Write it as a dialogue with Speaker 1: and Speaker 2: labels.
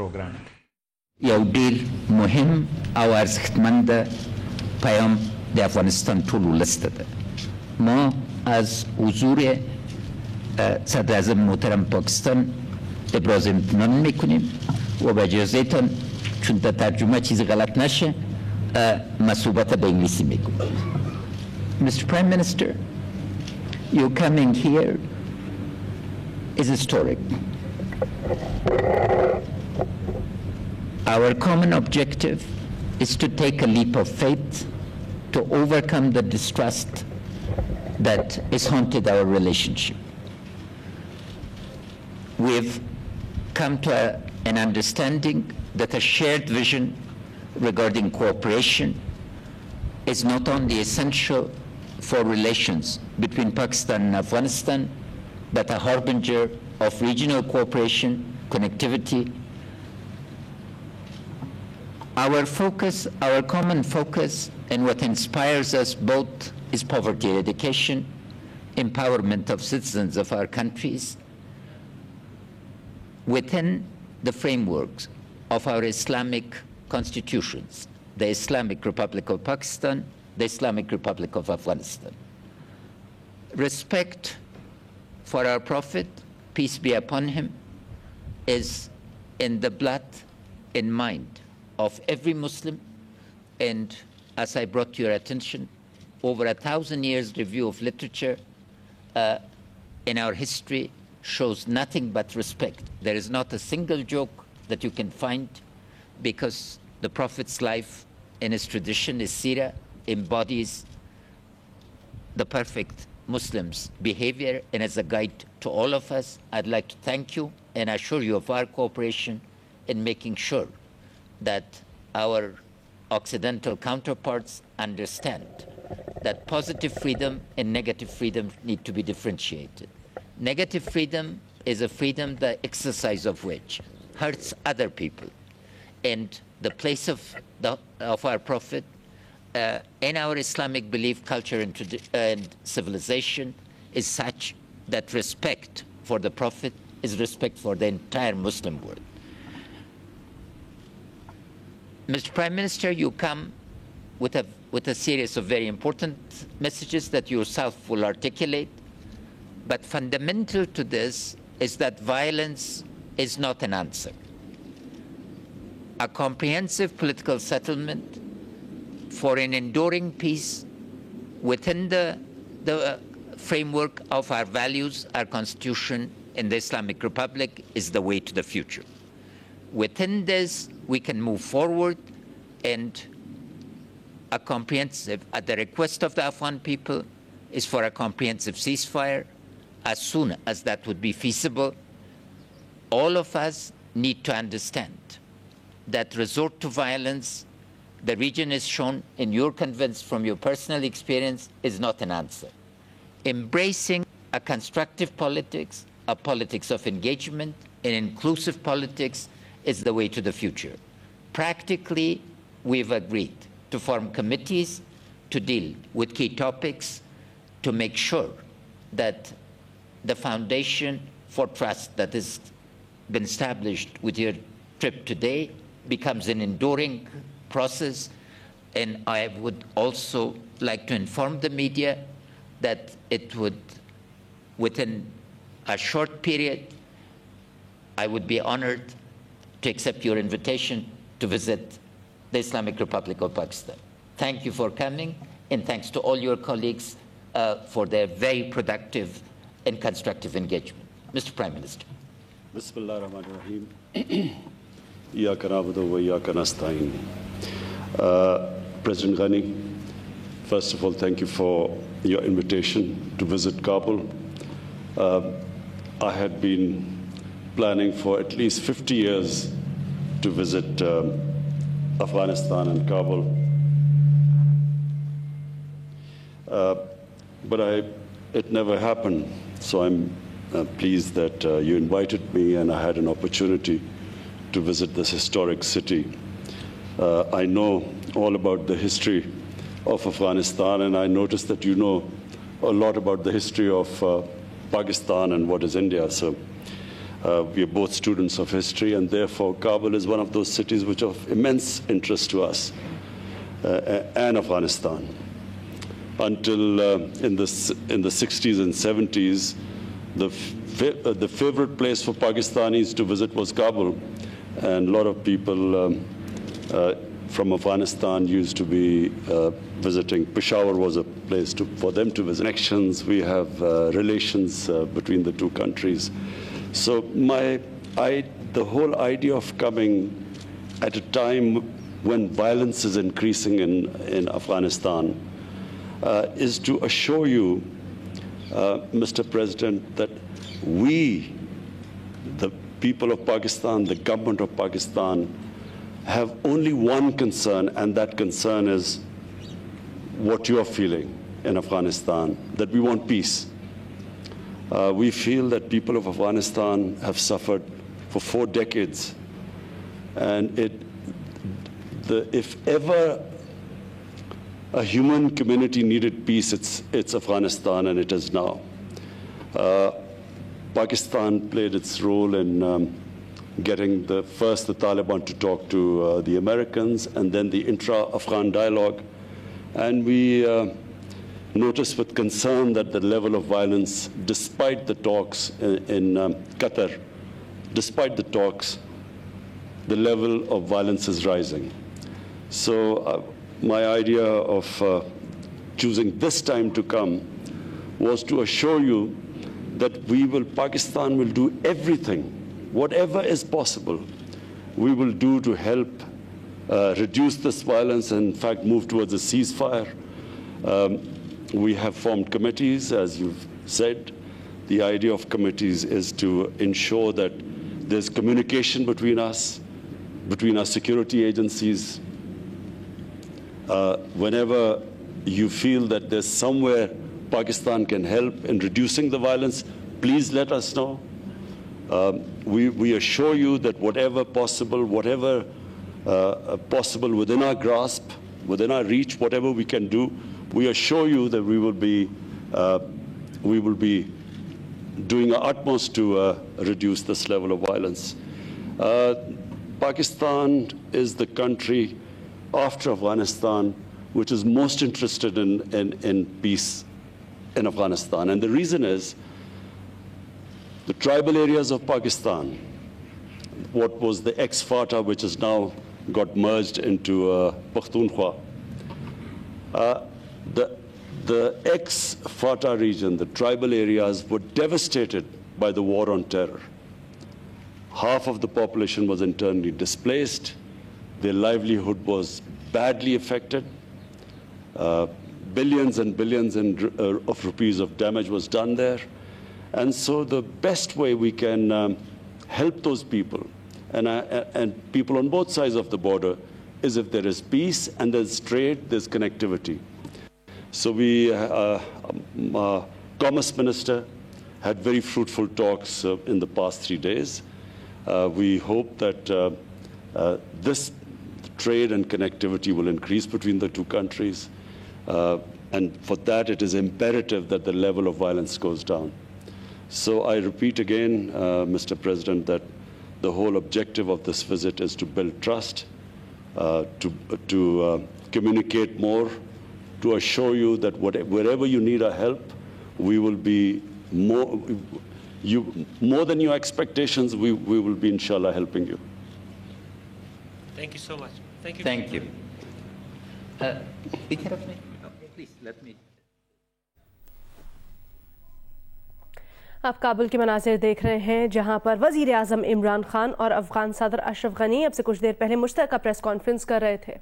Speaker 1: program.
Speaker 2: یو ډیر مهم او ارزښتمند پیام د افغانستان ټول ولس ته ده. ما از حضور صدر اعظم محترم پاکستان ابراز امتنان میکنیم و با اجازهتان چون در ترجمه چیز غلط نشه صحبت به انگلیسی میگم. Mr. Prime Minister, your coming here is historic. Our common objective is to take a leap of faith to overcome the distrust that has haunted our relationship. We've come to an understanding that a shared vision regarding cooperation is not only essential for relations between Pakistan and Afghanistan, but a harbinger of regional cooperation, connectivity. Our common focus, and what inspires us both, is poverty eradication, empowerment of citizens of our countries within the frameworks of our Islamic constitutions, the Islamic Republic of Pakistan, the Islamic Republic of Afghanistan. Respect for our Prophet, peace be upon him, is in the blood and mind of every Muslim, and as I brought to your attention, over 1,000 years review of literature in our history shows nothing but respect. There is not a single joke that you can find, because the Prophet's life and his tradition, his seerah, embodies the perfect Muslim's behavior, and as a guide to all of us, I'd like to thank you and assure you of our cooperation in making sure that our Occidental counterparts understand that positive freedom and negative freedom need to be differentiated. Negative freedom is a freedom, the exercise of which hurts other people. And the place of our Prophet in our Islamic belief, culture, and civilization is such that respect for the Prophet is respect for the entire Muslim world. Mr. Prime Minister, you come with a series of very important messages that you yourself will articulate, but fundamental to this is that violence is not an answer. A comprehensive political settlement for an enduring peace within the framework of our values, our constitution, in the Islamic Republic is the way to the future. Within this, we can move forward, and a comprehensive, at the request of the Afghan people, is for a comprehensive ceasefire as soon as that would be feasible. All of us need to understand that resort to violence, the region is shown, and you're convinced from your personal experience, is not an answer. Embracing a constructive politics, a politics of engagement, an inclusive politics is the way to the future. Practically, we've agreed to form committees to deal with key topics to make sure that the foundation for trust that has been established with your trip today becomes an enduring process. And I would also like to inform the media that it would, within a short period, I would be honored to accept your invitation to visit the Islamic Republic of Pakistan. Thank you for coming, and thanks to all your colleagues for their very productive and constructive engagement. Mr. Prime Minister.
Speaker 3: Bismillah ar-Rahman ar-Rahim. Iyaka na'budu wa iyaka nasta'in. President Ghani, first of all, thank you for your invitation to visit Kabul. I had been planning for at least 50 years to visit Afghanistan and Kabul. But it never happened, so I'm pleased that you invited me and I had an opportunity to visit this historic city. I know all about the history of Afghanistan, and I noticed that you know a lot about the history of Pakistan and what is India. So We are both students of history, and therefore Kabul is one of those cities which are of immense interest to us and Afghanistan. Until in the 60s and 70s, the favorite place for Pakistanis to visit was Kabul, and a lot of people from Afghanistan used to be visiting. Peshawar was a place for them to visit. Connections, we have relations between the two countries. So the whole idea of coming at a time when violence is increasing in Afghanistan is to assure you, Mr. President, that we, the people of Pakistan, the government of Pakistan, have only one concern, and that concern is what you are feeling in Afghanistan, that we want peace. We feel that people of Afghanistan have suffered for 4 decades, and if ever a human community needed peace, it's Afghanistan, and it is now. Pakistan played its role in getting the Taliban to talk to the Americans, and then the intra-Afghan dialogue. And we noticed with concern that the level of violence, despite the talks in Qatar, despite the talks, the level of violence is rising. So my idea of choosing this time to come was to assure you that Pakistan will do everything, whatever is possible, we will do to help reduce this violence and, in fact, move towards a ceasefire. We have formed committees, as you've said. The idea of committees is to ensure that there's communication between us, between our security agencies. Whenever you feel that there's somewhere Pakistan can help in reducing the violence, please let us know. We assure you that whatever possible within our grasp, within our reach, whatever we can do, we assure you that we will be doing our utmost to reduce this level of violence. Pakistan is the country after Afghanistan which is most interested in peace in Afghanistan. And the reason is the tribal areas of Pakistan, what was the ex-FATA, which has now got merged into Pakhtunkhwa. The ex-FATA region, the tribal areas, were devastated by the war on terror. Half of the population was internally displaced. Their livelihood was badly affected. Billions and billions of rupees of damage was done there. And so the best way we can help those people and people on both sides of the border is if there is peace and there's trade, there's connectivity. So Commerce Minister had very fruitful talks in the past 3 days. We hope that this trade and connectivity will increase between the two countries. And for that, it is imperative that the level of violence goes down. So I repeat again, Mr. President, that the whole objective of this visit is to build trust, to communicate more, to assure you that wherever you need our help, we will be more than your expectations, we will be, inshallah, helping you.
Speaker 1: Thank you so much. Thank you.
Speaker 2: Thank you. Be careful. Please, let me.
Speaker 4: आप काबुल के मनाजिर देख रहे हैं, जहां पर वज़ीर आज़म इमरान खान और अफ़गान सदर अशरफ गनी अब से कुछ देर पहले मुश्तरका प्रेस कॉन्फ्रेंस कर रहे थे।